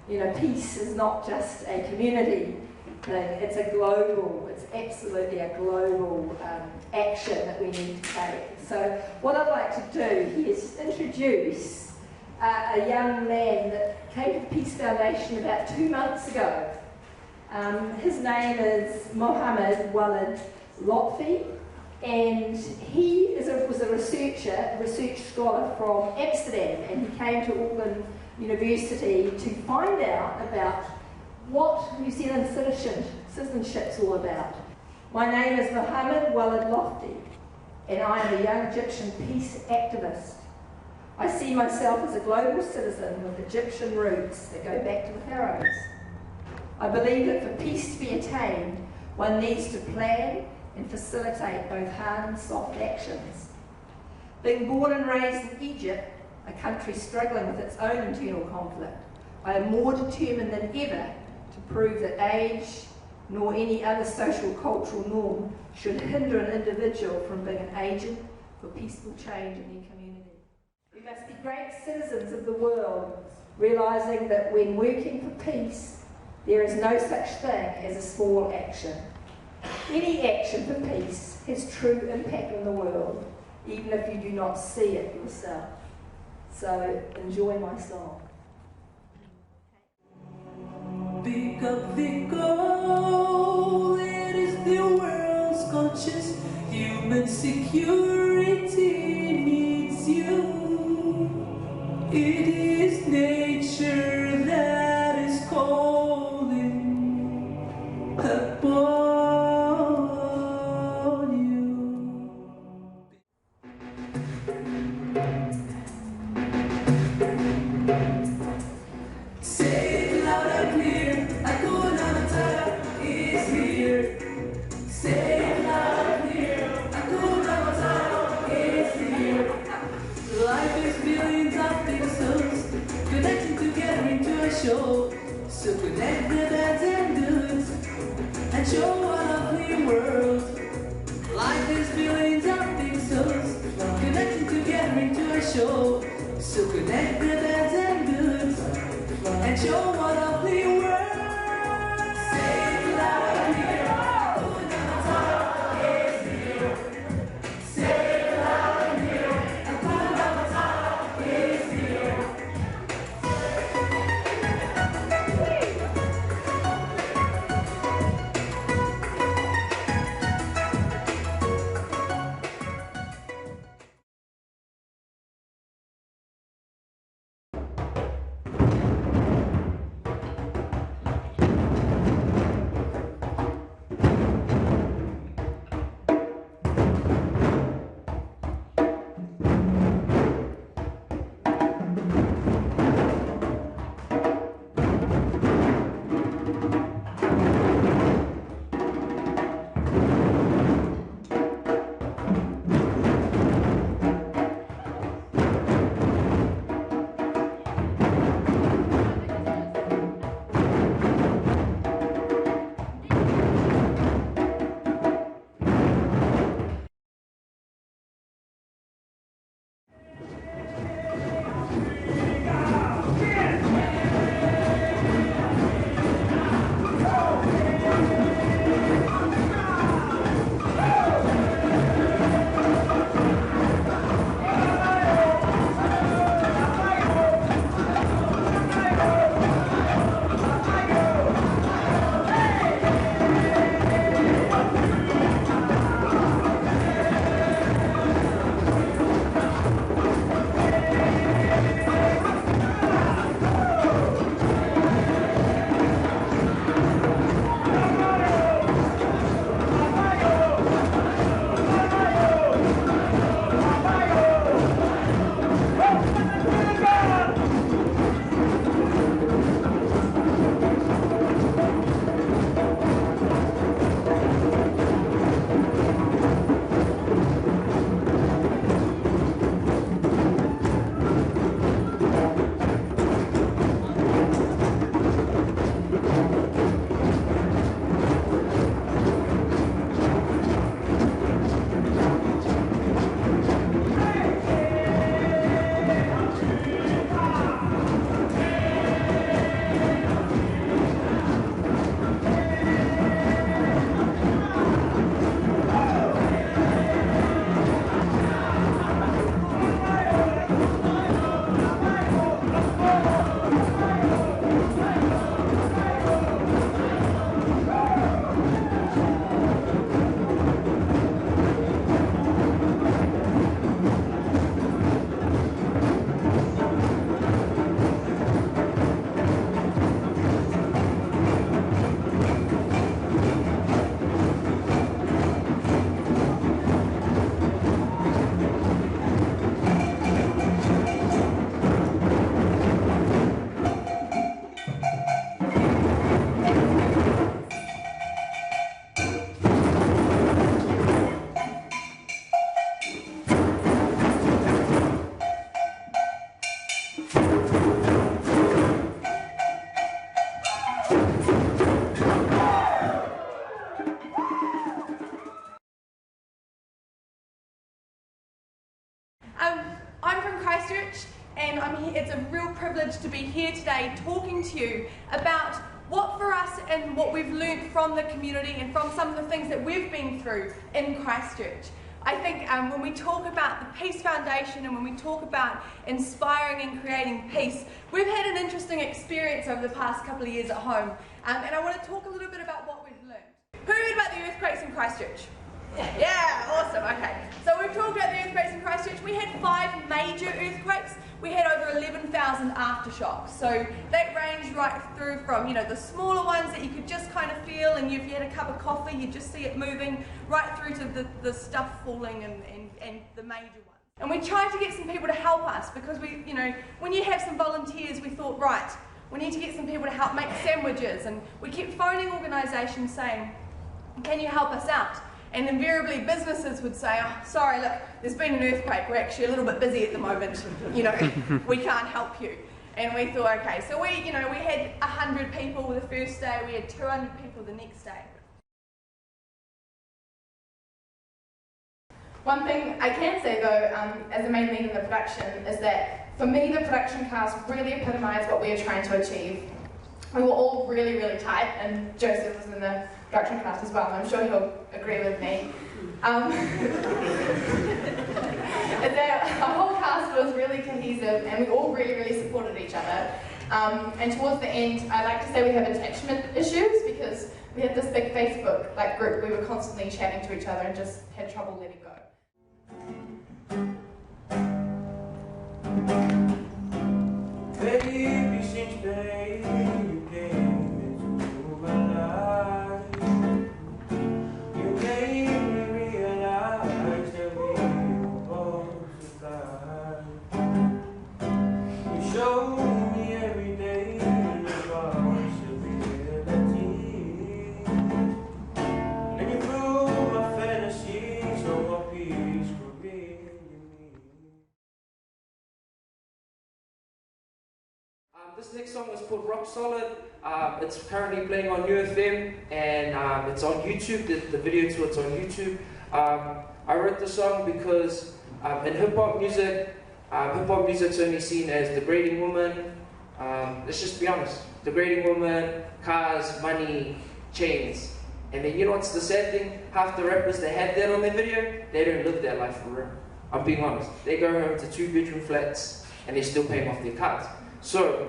You know, peace is not just a community thing, it's absolutely a global action that we need to take. So what I'd like to do here is introduce a young man that came to the Peace Foundation about 2 months ago. His name is Mohammed Walid Lotfi, and he was a research scholar from Amsterdam, and he came to Auckland University to find out about what New Zealand citizenship's all about. My name is Mohammed Walid Lotfi, and I am a young Egyptian peace activist. I see myself as a global citizen with Egyptian roots that go back to the pharaohs. I believe that for peace to be attained, one needs to plan and facilitate both hard and soft actions. Being born and raised in Egypt, a country struggling with its own internal conflict, I am more determined than ever to prove that age nor any other social cultural norm should hinder an individual from being an agent for peaceful change in their community. We must be great citizens of the world, realising that when working for peace, there is no such thing as a small action. Any action for peace has true impact on the world, even if you do not see it yourself. So enjoy my song. Pick up the goal, it is the world's conscious. Human security needs you. It is nature that is calling upon you. Say it loud and clear, Hakuna Matata is here. Say it loud and clear, Hakuna Matata is here. Life is billions of pixels connecting together into a show. So connect the bads and goods and show a lovely world. Life is billions of pixels connecting together into a show. So connect the bads and goods and show a lovely world. Say it loud and clear, Hakuna Matata is here. Say it loud and clear, Hakuna Matata is here. privilege to be here today talking to you about what for us and what we've learned from the community and from some of the things that we've been through in Christchurch. I think when we talk about the Peace Foundation and when we talk about inspiring and creating peace, we've had an interesting experience over the past couple of years at home, and I want to talk a little bit about what we've learned. Who heard about the earthquakes in Christchurch? Yeah, awesome, okay. So we've talked about the earthquakes in Christchurch. We had 5 major earthquakes. We had over 11,000 aftershocks. So that ranged right through from, you know, the smaller ones that you could just kind of feel, and if you had a cup of coffee, you'd just see it moving, right through to the stuff falling and the major ones. And we tried to get some people to help us because we, you know, when you have some volunteers, we thought, right, we need to get some people to help make sandwiches. And we kept phoning organisations saying, can you help us out? And invariably businesses would say, oh, sorry, look, there's been an earthquake, we're actually a little bit busy at the moment, you know, we can't help you. And we thought, okay, so we had 100 people the first day, we had 200 people the next day. One thing I can say though, as the main lead in the production, is that for me the production cast really epitomised what we were trying to achieve. We were all really, really tight, and Joseph was in the production cast as well, and I'm sure he'll agree with me. Our whole cast was really cohesive, and we all really, really supported each other. And towards the end, I like to say we have attachment issues, because we had this big Facebook group. We were constantly chatting to each other and just had trouble letting go. Baby, since day you came into my life, you made me realize that we were both to fly. You showed me every day the possibility, and you proved my fantasies so what peace could be. This next song is called Rock Solid. It's currently playing on UFM, and it's on YouTube. The video to it's on YouTube. I wrote the song because in hip-hop music's only seen as degrading woman. Let's just be honest. Degrading woman, cars, money, chains. And then you know what's the sad thing? Half the rappers that have that on their video, they don't live their life for real. I'm being honest. They go home to 2-bedroom flats and they're still paying off their cars. So,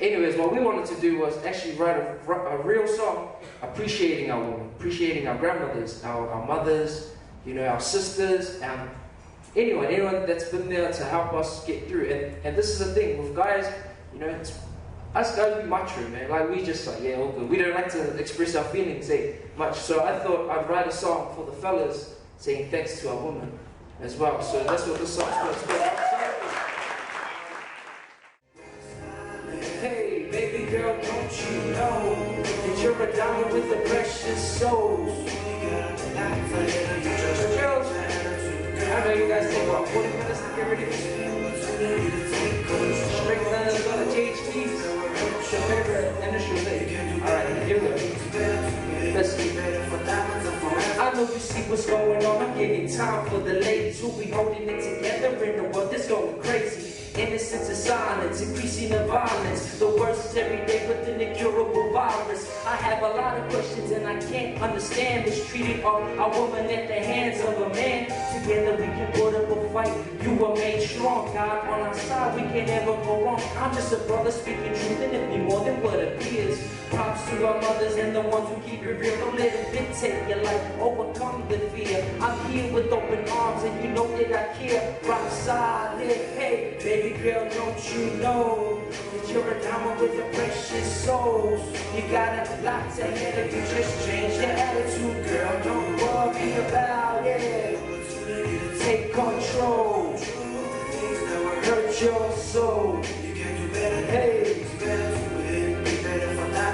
anyways, what we wanted to do was actually write a real song appreciating our women, appreciating our grandmothers, our mothers, you know, our sisters, anyone that's been there to help us get through. And this is the thing with guys, you know, us guys, we macho, man. Like, we just like, yeah, all good. We don't like to express our feelings much. So I thought I'd write a song for the fellas saying thanks to our women as well. So that's what this song's called. Hey, baby girl, don't you know that you're a diamond with a precious soul? Girls, I know you guys take about 40 minutes to get ready for school. Straight lines, a lot of THPs, your favorite initial thing. Alright, here we go. Let's see. I know you see what's going on. I'm getting time for the ladies who be holding it together in the world that's going crazy. Innocence is silence, increasing the violence. The worst is every day with an incurable virus. I have a lot of questions and I can't understand mistreating a woman at the hands of a man. Together we can put up a fight. You were made strong, God on our side, we can never go wrong. I'm just a brother speaking truth and it be more than what appears. Props to our mothers and the ones who keep it real. Don't let it dictate your life, overcome the fear. I'm here with open arms and you know that I care. Rock solid, hey, baby girl, don't you know that you're a diamond with a precious soul? You got a lot to handle, you just change your attitude, girl. Don't worry about it. Take control, hurt your soul. Hey,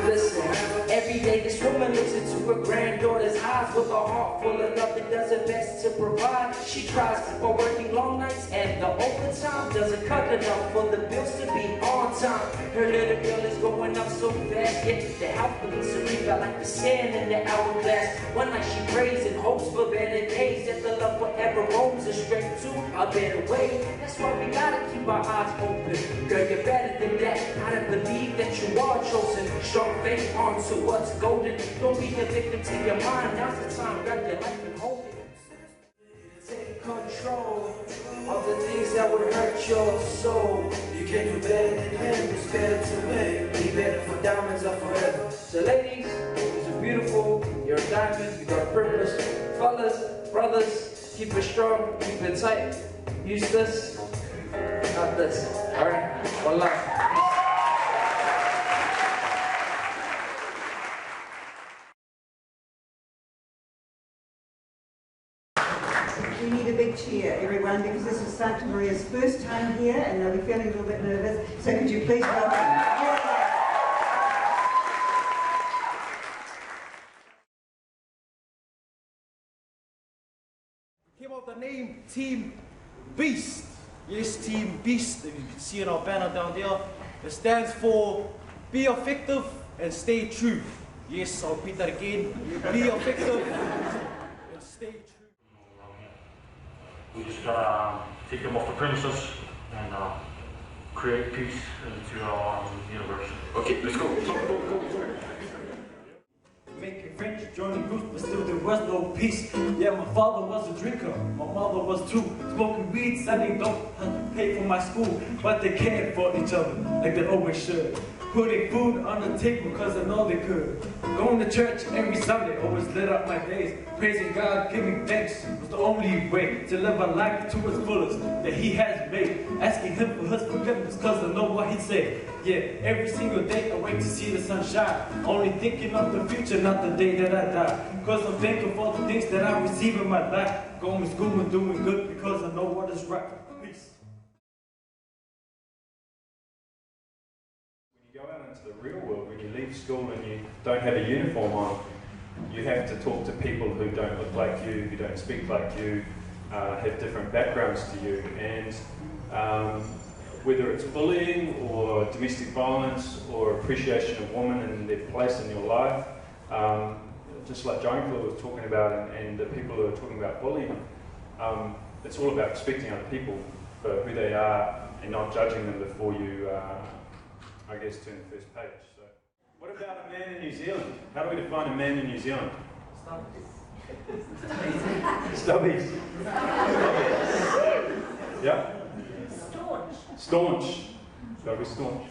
listen, every day this woman looks into her granddaughter's eyes with a heart full of love and does her best to provide. She tries for working long nights and the overtime doesn't cut enough for the bills to be on time. Her little girl is going growing up so fast, yet the alphabet cerebral like the sand in the hourglass. One night she prays and hopes for better days, that the love forever roams us straight to a better way. That's why we gotta keep our eyes open. Girl, you're better than that. Gotta believe that you are chosen. Strong faith onto what's golden. Don't be a victim to your mind. Now's the time, grab your life and hold it. Take control of the things that would hurt your soul. You can do better than him, it's better to win. Be better for diamonds or forever. So ladies, you're beautiful, you're a diamond, you got a purpose. Fellas, brothers, keep it strong, keep it tight. Use this, not this. Alright, one love. We need a big cheer, everyone, because this is Santa Maria's first time here and they'll be feeling a little bit nervous. So could you please welcome? Came up with the name Team Beast. Yes, Team Beast. If you can see in our banner down there, it stands for be effective and stay true. Yes, I'll repeat that again. Be effective and stay true. We just gotta take them off the premises and create peace into our universe. Okay, let's go. Making friends, joining groups, but still there was no peace. Yeah, my father was a drinker, my mother was too. Smoking weed, selling dope, had to pay for my school, but they cared for each other like they always should. Putting food on the table because I know they could. Going to church every Sunday always lit up my days. Praising God, giving thanks was the only way to live a life to its fullest that He has made. Asking Him for His forgiveness because I know what He'd say. Yeah, every single day I wait to see the sun shine. Only thinking of the future, not the day that I die. Because I'm thankful for the things that I receive in my life. Going to school and doing good because I know what is right. Peace. When you go out into the real world, when you leave school and you don't have a uniform on, you have to talk to people who don't look like you, who don't speak like you, have different backgrounds to you, and whether it's bullying or domestic violence or appreciation of women and their place in your life, just like GiantKilla was talking about, and the people who are talking about bullying, it's all about respecting other people for who they are and not judging them before you, I guess, turn the first page. So, what about a man in New Zealand? How do we define a man in New Zealand? Stubbies. Yeah? Staunch. Gotta be staunch.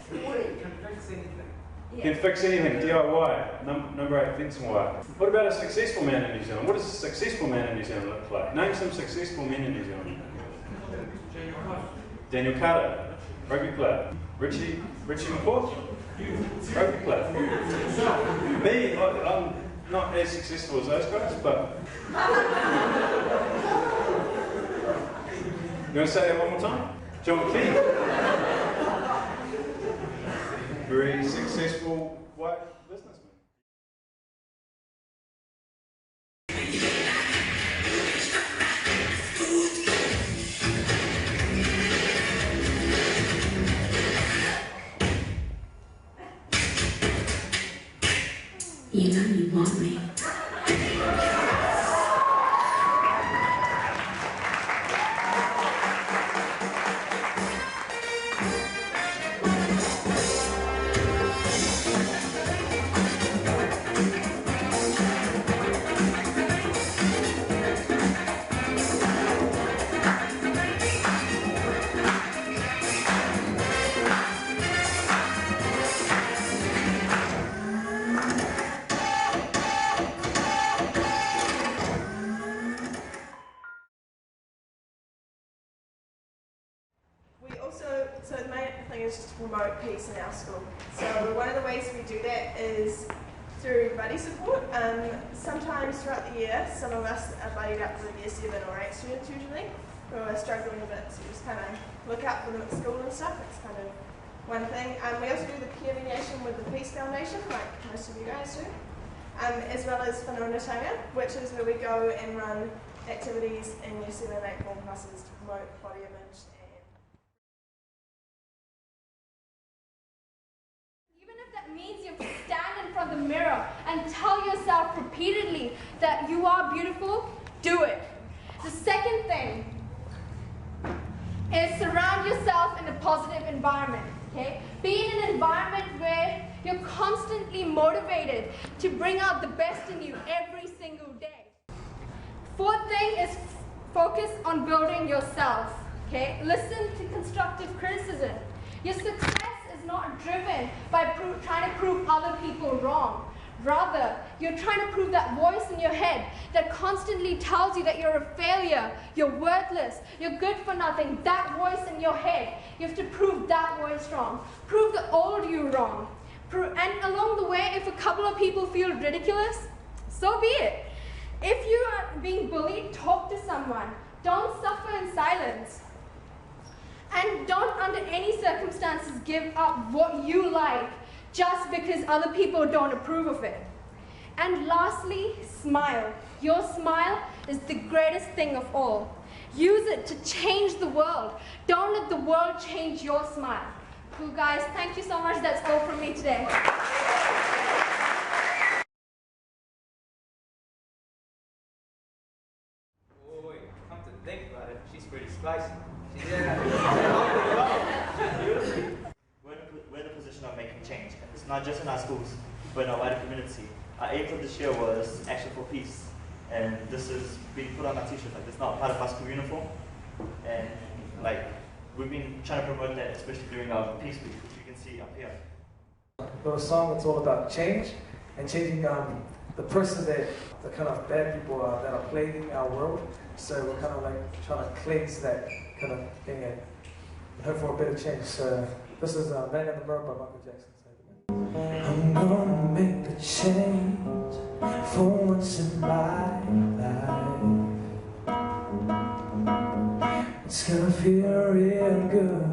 Can fix anything. DIY. Number 8, fencing wire. What about a successful man in New Zealand? What does a successful man in New Zealand look like? Name some successful men in New Zealand. Daniel Carter, rugby player. Richie McCaw, rugby player. Me, I'm not as successful as those guys, but. You want to say that one more time? John Key. Very successful white businessman. You know you want me. So the main thing is just to promote peace in our school. So one of the ways we do that is through buddy support. Sometimes throughout the year, some of us are buddied up with year 7 or 8 students usually, who are struggling a bit, so we just kind of look out for them at school and stuff. It's kind of one thing. We also do the peer mediation with the Peace Foundation, like most of you guys do, as well as Whanaungatanga, which is where we go and run activities in year 7 and 8 form classes to promote body image. front of the mirror and tell yourself repeatedly that you are beautiful, do it. The second thing is surround yourself in a positive environment. Okay? Be in an environment where you're constantly motivated to bring out the best in you every single day. Fourth thing is focus on building yourself. Okay? Listen to constructive criticism. Your success is not driven by trying to prove other people wrong. Rather, you're trying to prove that voice in your head that constantly tells you that you're a failure, you're worthless, you're good for nothing. That voice in your head, you have to prove that voice wrong. Prove the old you wrong. And along the way, if a couple of people feel ridiculous, so be it. If you are being bullied, talk to someone. Don't suffer in silence. And don't under any circumstances give up what you like just because other people don't approve of it. And lastly, smile. Your smile is the greatest thing of all. Use it to change the world. Don't let the world change your smile. Cool, guys. Thank you so much. That's all from me today. Boy, come to think about it, she's pretty spicy. We're in a position of making change. It's not just in our schools, but in our wider community. Our aim for this year was Action for Peace, and this is being put on our t-shirt. Like, it's not part of our school uniform, and like we've been trying to promote that, especially during our Peace Week, which you can see up here. The song is all about change and changing the person that the kind of bad people that are plaguing our world. So we're kind of like trying to cleanse that kind of thing and hope for a bit of change. So this is Man in the Mirror by Michael Jackson. I'm gonna make a change for once in my life. It's gonna feel real good.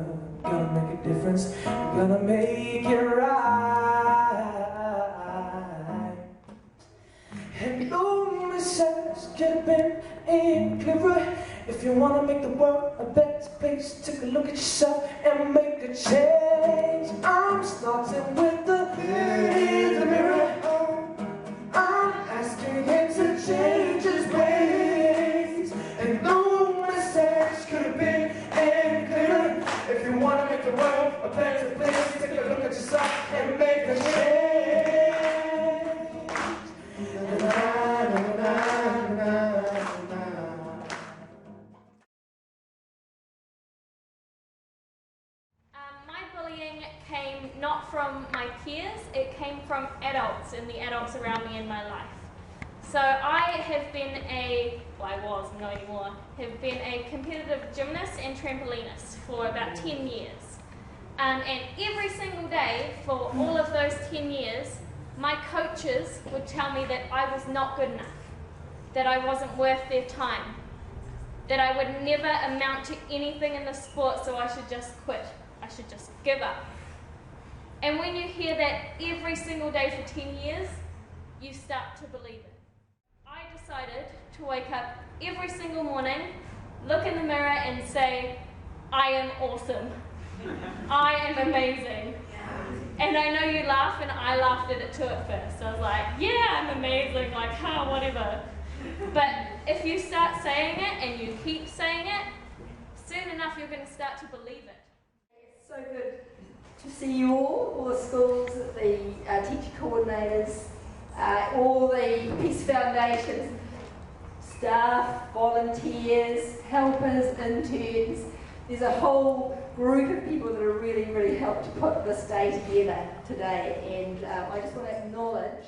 Gonna make a difference. Gonna make it right. And no message could have been any clearer. If you wanna make the world a better place, take a look at yourself and make a change. I'm starting with the man in the mirror. I'm asking him to change his ways. And no message could have been any clearer. If you wanna make the world a better place, take a look at yourself and make a change. Came not from my peers, it came from adults and the adults around me in my life. So I have been I'm not anymore, have been a competitive gymnast and trampolinist for about 10 years. And every single day for all of those 10 years, my coaches would tell me that I was not good enough, that I wasn't worth their time, that I would never amount to anything in the sport, so I should just quit, I should just give up. And when you hear that every single day for 10 years, you start to believe it. I decided to wake up every single morning, look in the mirror and say, I am awesome. I am amazing. And I know you laugh, and I laughed at it too at first. I was like, yeah, I'm amazing, like, whatever. But if you start saying it and you keep saying it, soon enough you're going to start to believe it. It's so good to see you all the schools, the teacher coordinators, all the Peace Foundation staff, volunteers, helpers, interns. There's a whole group of people that have really, really helped to put this day together today, and I just want to acknowledge